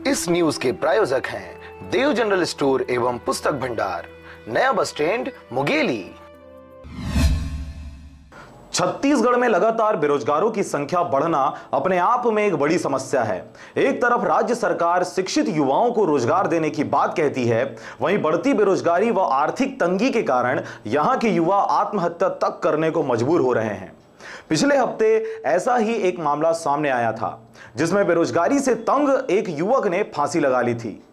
इस न्यूज के प्रायोजक हैं देव जनरल स्टोर एवं पुस्तक भंडार, नया बस स्टैंड, मुंगेली। छत्तीसगढ़ में लगातार बेरोजगारों की संख्या बढ़ना अपने आप में एक बड़ी समस्या है। एक तरफ राज्य सरकार शिक्षित युवाओं को रोजगार देने की बात कहती है, वहीं बढ़ती बेरोजगारी व आर्थिक तंगी के कारण यहां के युवा आत्महत्या तक करने को मजबूर हो रहे हैं। पिछले हफ्ते ऐसा ही एक मामला सामने आया था, जिसमें बेरोजगारी से तंग एक युवक ने फांसी लगा ली थी।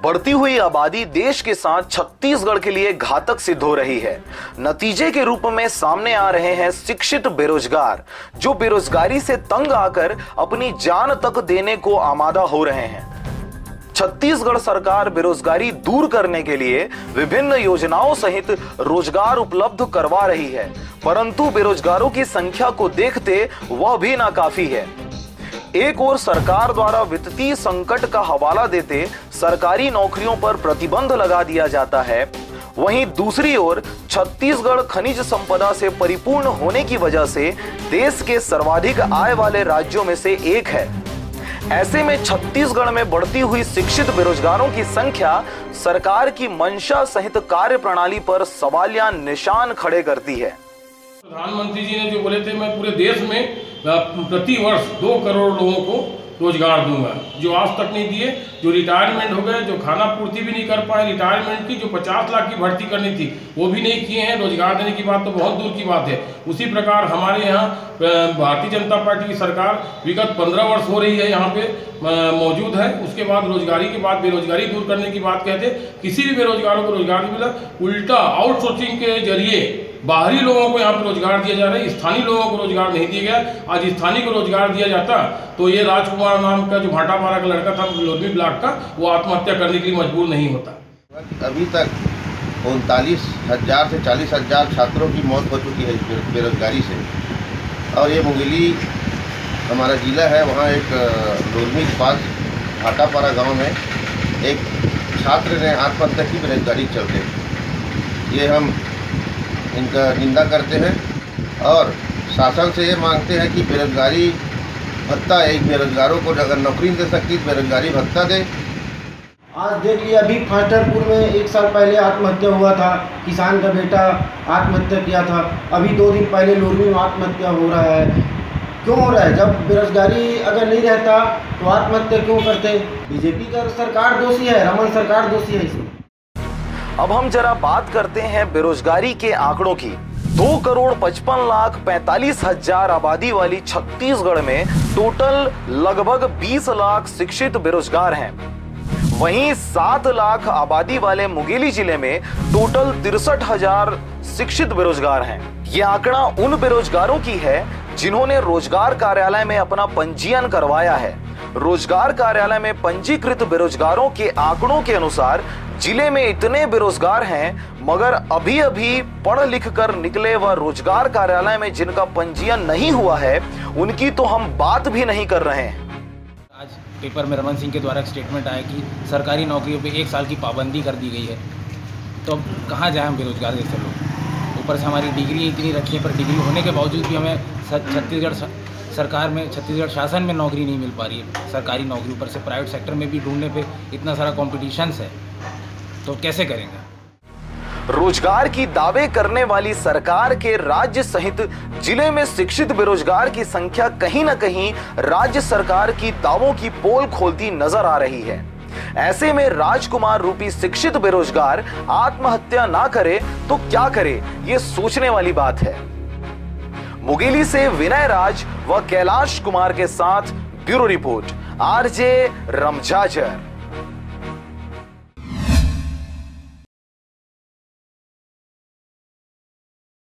बढ़ती हुई आबादी देश के साथ छत्तीसगढ़ के लिए घातक सिद्ध हो रही है। नतीजे के रूप में सामने आ रहे हैं शिक्षित बेरोजगार, जो बेरोजगारी से तंग आकर अपनी जान तक देने को आमादा हो रहे हैं। छत्तीसगढ़ सरकार बेरोजगारी दूर करने के लिए विभिन्न योजनाओं सहित रोजगार उपलब्ध करवा रही है, परंतु बेरोजगारों की संख्या को देखते वह भी नाकाफी है। एक ओर सरकार द्वारा वित्तीय संकट का हवाला देते सरकारी नौकरियों पर प्रतिबंध लगा दिया जाता है, वहीं दूसरी ओर छत्तीसगढ़ खनिज संपदा से परिपूर्ण होने की वजह से देश के सर्वाधिक आय वाले राज्यों में से एक है। ऐसे में छत्तीसगढ़ में बढ़ती हुई शिक्षित बेरोजगारों की संख्या सरकार की मंशा सहित कार्य प्रणाली पर सवालिया निशान खड़े करती है। प्रधानमंत्री जी ने जो बोले थे, मैं पूरे देश में प्रति वर्ष 2 करोड़ लोगों को रोजगार दूंगा, जो आज तक नहीं दिए, जो रिटायरमेंट हो गए, जो खाना पूर्ति भी नहीं कर पाए रिटायरमेंट की, जो 50 लाख की भर्ती करनी थी वो भी नहीं किए हैं। रोजगार देने की बात तो बहुत दूर की बात है। उसी प्रकार हमारे यहाँ भारतीय जनता पार्टी की सरकार विगत 15 वर्ष हो रही है, यहाँ पे मौजूद है। उसके बाद रोजगारी के बाद बेरोजगारी दूर करने की बात कहते, किसी भी बेरोजगारों को रोजगार नहीं मिला, उल्टा आउटसोर्सिंग के जरिए बाहरी लोगों को यहाँ पर रोजगार दिया जा रहा है, स्थानीय लोगों को रोजगार नहीं दिया गया। आज स्थानीय को रोजगार दिया जाता तो ये राजकुमार नाम का जो भाटापारा का लड़का था लोधी ब्लॉक का, वो आत्महत्या करने के लिए मजबूर नहीं होता। अभी तक 39,000 से 40,000 छात्रों की मौत हो चुकी है बेरोजगारी से। और ये मुंगेली हमारा जिला है, वहाँ एक लोधी के पास भाटापारा गाँव में एक छात्र ने आत्महत्या की बेरोजगारी के चलते। ये हम इनका निंदा करते हैं और शासन से ये मांगते हैं कि बेरोजगारी भत्ता, एक बेरोजगारों को अगर नौकरी दे सकती तो बेरोजगारी भत्ता दे। आज देखिए, अभी फास्टरपुर में 1 साल पहले आत्महत्या हुआ था, किसान का बेटा आत्महत्या किया था। अभी 2 दिन पहले लोरमी में आत्महत्या हो रहा है। क्यों हो रहा है? जब बेरोजगारी अगर नहीं रहता तो आत्महत्या क्यों करते? बीजेपी का सरकार दोषी है, रमन सरकार दोषी है इसमें। अब हम जरा बात करते हैं बेरोजगारी के आंकड़ों की। 2,55,45,000 आबादी वाली छत्तीसगढ़ में टोटल लगभग 20 लाख शिक्षित बेरोजगार हैं। वहीं 7 लाख आबादी वाले मुंगेली जिले में टोटल 63,000 शिक्षित बेरोजगार हैं। ये आंकड़ा उन बेरोजगारों की है जिन्होंने रोजगार कार्यालय में अपना पंजीयन करवाया है। रोजगार कार्यालय में पंजीकृत बेरोजगारों के आंकड़ों के अनुसार जिले में इतने बेरोजगार हैं, मगर अभी अभी पढ़ लिख कर निकले व रोजगार कार्यालय में जिनका पंजीयन नहीं हुआ है, उनकी तो हम बात भी नहीं कर रहे हैं। आज पेपर में रमन सिंह के द्वारा एक स्टेटमेंट आया कि सरकारी नौकरियों पे 1 साल की पाबंदी कर दी गई है। तो अब कहाँ जाए हम बेरोजगार जैसे लोग? ऊपर से हमारी डिग्री इतनी रखी है, पर डिग्री होने के बावजूद भी हमें छत्तीसगढ़ सरकार में, छत्तीसगढ़ शासन में नौकरी नहीं मिल पा रही है। सरकारी नौकरी, ऊपर से प्राइवेट सेक्टर में भी ढूंढने पे इतना सारा कॉम्पिटिशन्स है, तो कैसे करेंगे? रोजगार की दावे करने वाली सरकार के राज्य सहित जिले में शिक्षित बेरोजगार की संख्या कहीं न कहीं राज्य सरकार की दावों की पोल खोलती नजर आ रही है। ऐसे में राजकुमार रूपी शिक्षित बेरोजगार आत्महत्या ना करे तो क्या करे, ये सोचने वाली बात है। मुंगेली से विनय राज व कैलाश कुमार के साथ ब्यूरो रिपोर्ट, आरजे रमजाजर।